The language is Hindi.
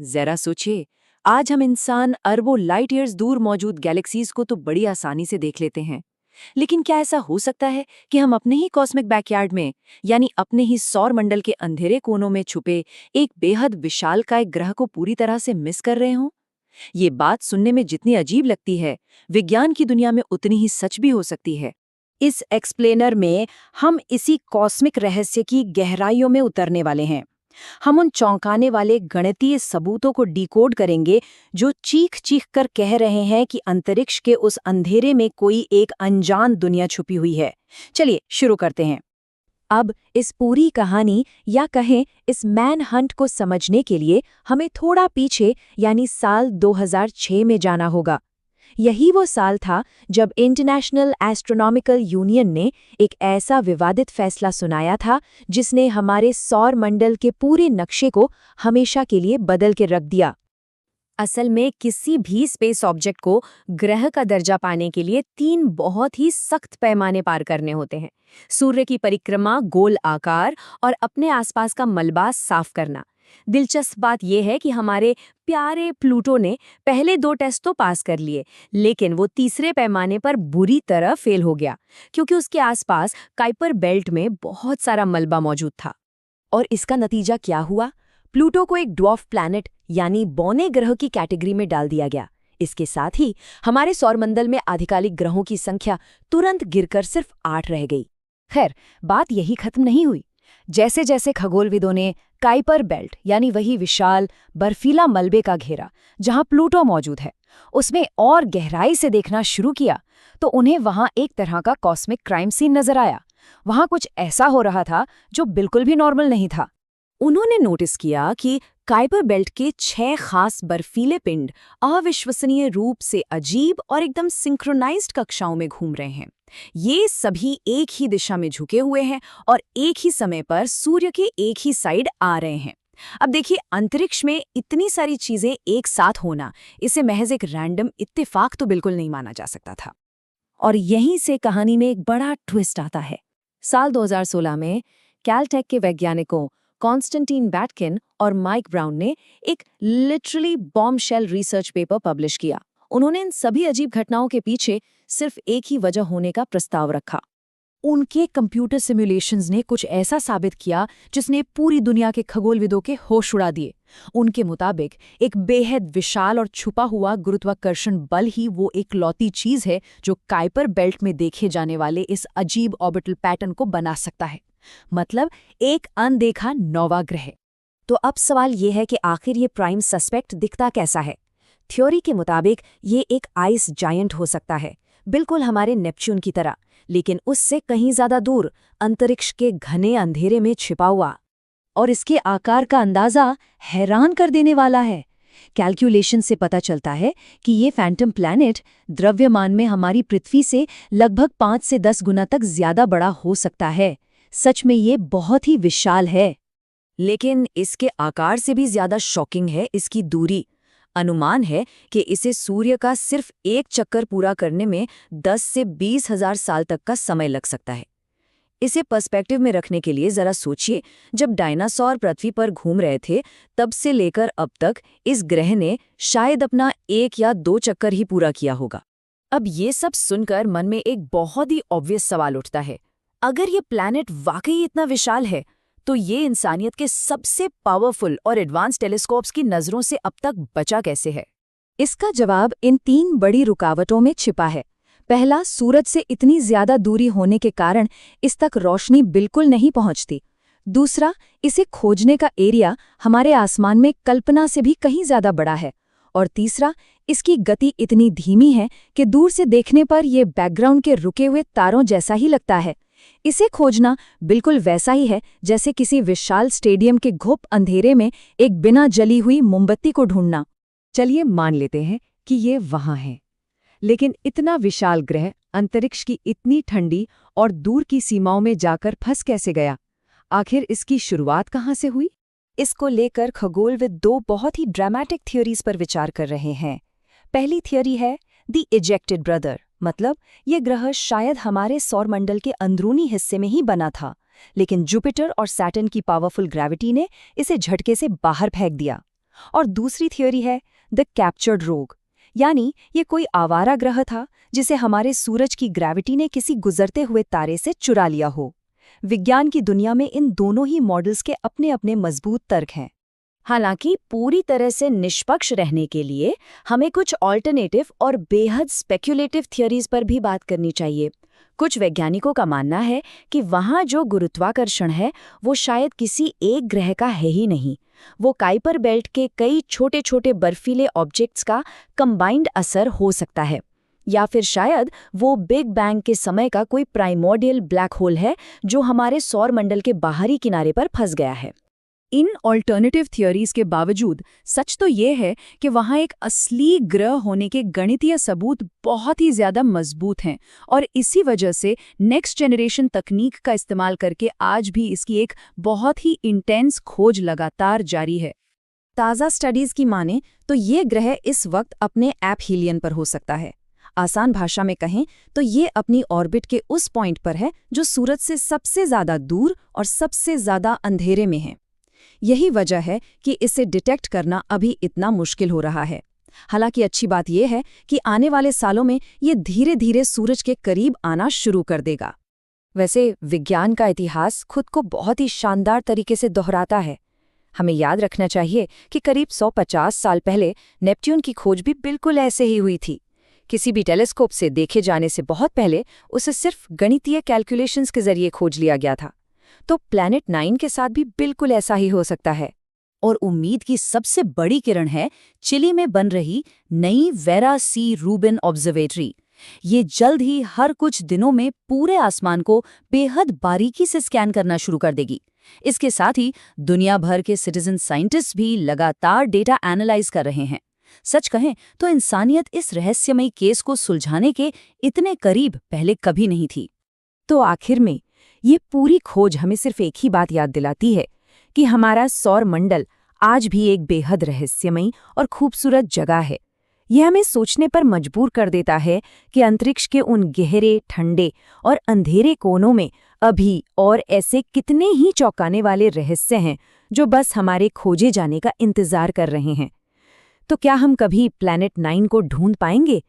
जरा सोचिए, आज हम इंसान अरबों लाइट ईयर्स दूर मौजूद गैलेक्सीज को तो बड़ी आसानी से देख लेते हैं। लेकिन क्या ऐसा हो सकता है कि हम अपने ही कॉस्मिक बैकयार्ड में, यानी अपने ही सौर मंडल के अंधेरे कोनों में छुपे एक बेहद विशालकाय ग्रह को पूरी तरह से मिस कर रहे हों? ये बात सुनने में जितनी अजीब लगती है, विज्ञान की दुनिया में उतनी ही सच भी हो सकती है। इस एक्सप्लेनर में हम इसी कॉस्मिक रहस्य की गहराइयों में उतरने वाले हैं। हम उन चौंकाने वाले गणितीय सबूतों को डिकोड करेंगे जो चीख चीख कर कह रहे हैं कि अंतरिक्ष के उस अंधेरे में कोई एक अनजान दुनिया छुपी हुई है। चलिए शुरू करते हैं। अब इस पूरी कहानी या कहें इस मैन हंट को समझने के लिए हमें थोड़ा पीछे यानी साल 2006 में जाना होगा। यही वो साल था जब इंटरनेशनल एस्ट्रोनॉमिकल यूनियन ने एक ऐसा विवादित फैसला सुनाया था जिसने हमारे सौर मंडल के पूरे नक्शे को हमेशा के लिए बदल के रख दिया। असल में किसी भी स्पेस ऑब्जेक्ट को ग्रह का दर्जा पाने के लिए 3 बहुत ही सख्त पैमाने पार करने होते हैं। सूर्य की परिक्रमा, गोल आकार और अपने आसपास का मलबा साफ करना। दिलचस्प बात यह है कि हमारे प्यारे प्लूटो ने पहले 2 टेस्ट तो पास कर लिए, लेकिन वो तीसरे पैमाने पर बुरी तरह फेल हो गया क्योंकि उसके आसपास काइपर बेल्ट में बहुत सारा मलबा मौजूद था। और इसका नतीजा क्या हुआ? प्लूटो को एक ड्वार्फ प्लैनेट यानी बौने ग्रह की कैटेगरी में डाल दिया गया। इसके साथ ही हमारे सौरमंडल में आधिकारिक ग्रहों की संख्या तुरंत गिरकर सिर्फ 8 रह गई। खैर, बात यही खत्म नहीं हुई। जैसे जैसे खगोलविदों ने काइपर बेल्ट यानी वही विशाल बर्फीला मलबे का घेरा जहां प्लूटो मौजूद है उसमें और गहराई से देखना शुरू किया, तो उन्हें वहां एक तरह का कॉस्मिक क्राइम सीन नजर आया। वहां कुछ ऐसा हो रहा था जो बिल्कुल भी नॉर्मल नहीं था। उन्होंने नोटिस किया कि काइपर बेल्ट के 6 खास बर्फीले पिंड अविश्वसनीय रूप से अजीब और एकदम सिंक्रोनाइज्ड कक्षाओं में घूम रहे हैं। ये सभी एक ही दिशा में झुके हुए हैं और एक ही समय पर सूर्य के एक ही साइड आ रहे हैं। अब देखिए, अंतरिक्ष में इतनी सारी चीजें एक साथ होना, इसे महज एक रैंडम इत्तेफाक तो बिल्कुल नहीं माना जा सकता था। और यहीं से कहानी में एक बड़ा ट्विस्ट आता है। साल 2016 में कैलटेक के वैज्ञानिकों कॉन्स्टेंटीन बैटकिन और माइक ब्राउन ने एक literally bombshell research paper publish किया। उन्होंने इन सभी अजीब घटनाओं के पीछे सिर्फ एक ही वजह होने का प्रस्ताव रखा। उनके कंप्यूटर सिमुलेशंस ने कुछ ऐसा साबित किया जिसने पूरी दुनिया के खगोलविदों के होश उड़ा दिए। उनके मुताबिक एक बेहद विशाल और छुपा हुआ गुरुत्वाकर्षण बल ही वो एकलौती चीज है जो काइपर बेल्ट में देखे जाने वाले इस अजीब ऑर्बिटल पैटर्न को बना सकता है। मतलब एक अनदेखा नौवा ग्रह। तो अब सवाल ये है कि आखिर ये प्राइम सस्पेक्ट दिखता कैसा है? थ्योरी के मुताबिक ये एक आइस जायंट हो सकता है, बिल्कुल हमारे नेपच्यून की तरह, लेकिन उससे कहीं ज्यादा दूर अंतरिक्ष के घने अंधेरे में छिपा हुआ। और इसके आकार का अंदाजा हैरान कर देने वाला है। कैलकुलेशन से पता चलता है कि ये फैंटम प्लैनेट द्रव्यमान में हमारी पृथ्वी से लगभग 5 से 10 गुना तक ज्यादा बड़ा हो सकता है। सच में ये बहुत ही विशाल है। लेकिन इसके आकार से भी ज्यादा शॉकिंग है इसकी दूरी। अनुमान है कि इसे सूर्य का सिर्फ एक चक्कर पूरा करने में 10 से 20 हजार साल तक का समय लग सकता है। इसे पर्सपेक्टिव में रखने के लिए जरा सोचिए, जब डायनासोर पृथ्वी पर घूम रहे थे तब से लेकर अब तक इस ग्रह ने शायद अपना 1 या 2 चक्कर ही पूरा किया होगा। अब ये सब सुनकर मन में एक बहुत ही ऑब्वियस सवाल उठता है, अगर ये प्लैनेट वाकई इतना विशाल है तो ये इंसानियत के सबसे पावरफुल और एडवांस टेलीस्कोप्स की नज़रों से अब तक बचा कैसे है? इसका जवाब इन 3 बड़ी रुकावटों में छिपा है। पहला, सूरज से इतनी ज्यादा दूरी होने के कारण इस तक रोशनी बिल्कुल नहीं पहुंचती। दूसरा, इसे खोजने का एरिया हमारे आसमान में कल्पना से भी कहीं ज्यादा बड़ा है। और तीसरा, इसकी गति इतनी धीमी है कि दूर से देखने पर यह बैकग्राउंड के रुके हुए तारों जैसा ही लगता है। इसे खोजना बिल्कुल वैसा ही है जैसे किसी विशाल स्टेडियम के घुप अंधेरे में एक बिना जली हुई मोमबत्ती को ढूंढना। चलिए मान लेते हैं कि ये वहां है, लेकिन इतना विशाल ग्रह अंतरिक्ष की इतनी ठंडी और दूर की सीमाओं में जाकर फंस कैसे गया? आखिर इसकी शुरुआत कहाँ से हुई? इसको लेकर खगोलविद 2 बहुत ही ड्रामेटिक थ्योरीज पर विचार कर रहे हैं। पहली थ्योरी है द इजेक्टेड ब्रदर, मतलब ये ग्रह शायद हमारे सौरमंडल के अंदरूनी हिस्से में ही बना था, लेकिन जुपिटर और सैटर्न की पावरफुल ग्रेविटी ने इसे झटके से बाहर फेंक दिया। और दूसरी थियोरी है द कैप्चर्ड रोग, यानी ये कोई आवारा ग्रह था जिसे हमारे सूरज की ग्रेविटी ने किसी गुजरते हुए तारे से चुरा लिया हो। विज्ञान की दुनिया में इन दोनों ही मॉडल्स के अपने अपने मजबूत तर्क हैं। हालांकि पूरी तरह से निष्पक्ष रहने के लिए हमें कुछ ऑल्टरनेटिव और बेहद स्पेक्युलेटिव थियरीज पर भी बात करनी चाहिए। कुछ वैज्ञानिकों का मानना है कि वहाँ जो गुरुत्वाकर्षण है वो शायद किसी एक ग्रह का है ही नहीं, वो काइपर बेल्ट के कई छोटे छोटे बर्फीले ऑब्जेक्ट्स का कंबाइंड असर हो सकता है, या फिर शायद वो बिग बैंग के समय का कोई प्राइमोर्डियल ब्लैक होल है जो हमारे सौरमंडल के बाहरी किनारे पर फंस गया है। इन ऑल्टरनेटिव थियोरीज के बावजूद सच तो ये है कि वहाँ एक असली ग्रह होने के गणितीय सबूत बहुत ही ज़्यादा मजबूत हैं, और इसी वजह से नेक्स्ट जनरेशन तकनीक का इस्तेमाल करके आज भी इसकी एक बहुत ही इंटेंस खोज लगातार जारी है। ताज़ा स्टडीज़ की माने तो ये ग्रह इस वक्त अपने एपहीलियन पर हो सकता है। आसान भाषा में कहें तो ये अपनी ऑर्बिट के उस पॉइंट पर है जो सूरज से सबसे ज़्यादा दूर और सबसे ज़्यादा अंधेरे में है। यही वजह है कि इसे डिटेक्ट करना अभी इतना मुश्किल हो रहा है। हालांकि अच्छी बात यह है कि आने वाले सालों में ये धीरे धीरे सूरज के करीब आना शुरू कर देगा। वैसे विज्ञान का इतिहास खुद को बहुत ही शानदार तरीके से दोहराता है। हमें याद रखना चाहिए कि करीब 150 साल पहले नेपच्यून की खोज भी बिल्कुल ऐसे ही हुई थी। किसी भी टेलीस्कोप से देखे जाने से बहुत पहले उसे सिर्फ गणितीय कैलकुलेशंस के जरिए खोज लिया गया था। तो प्लैनेट 9 के साथ भी बिल्कुल ऐसा ही हो सकता है। और उम्मीद की सबसे बड़ी किरण है चिली में बन रही नई वेरा सी रूबिन ऑब्जर्वेटरी। ये जल्द ही हर कुछ दिनों में पूरे आसमान को बेहद बारीकी से स्कैन करना शुरू कर देगी। इसके साथ ही दुनिया भर के सिटीजन साइंटिस्ट भी लगातार डेटा एनालाइज कर रहे हैं। सच कहें तो इंसानियत इस रहस्यमयी केस को सुलझाने के इतने करीब पहले कभी नहीं थी। तो आखिर में ये पूरी खोज हमें सिर्फ एक ही बात याद दिलाती है कि हमारा सौर मंडल आज भी एक बेहद रहस्यमयी और खूबसूरत जगह है। यह हमें सोचने पर मजबूर कर देता है कि अंतरिक्ष के उन गहरे, ठंडे और अंधेरे कोनों में अभी और ऐसे कितने ही चौंकाने वाले रहस्य हैं जो बस हमारे खोजे जाने का इंतजार कर रहे हैं। तो क्या हम कभी प्लैनेट 9 को ढूंढ पाएंगे,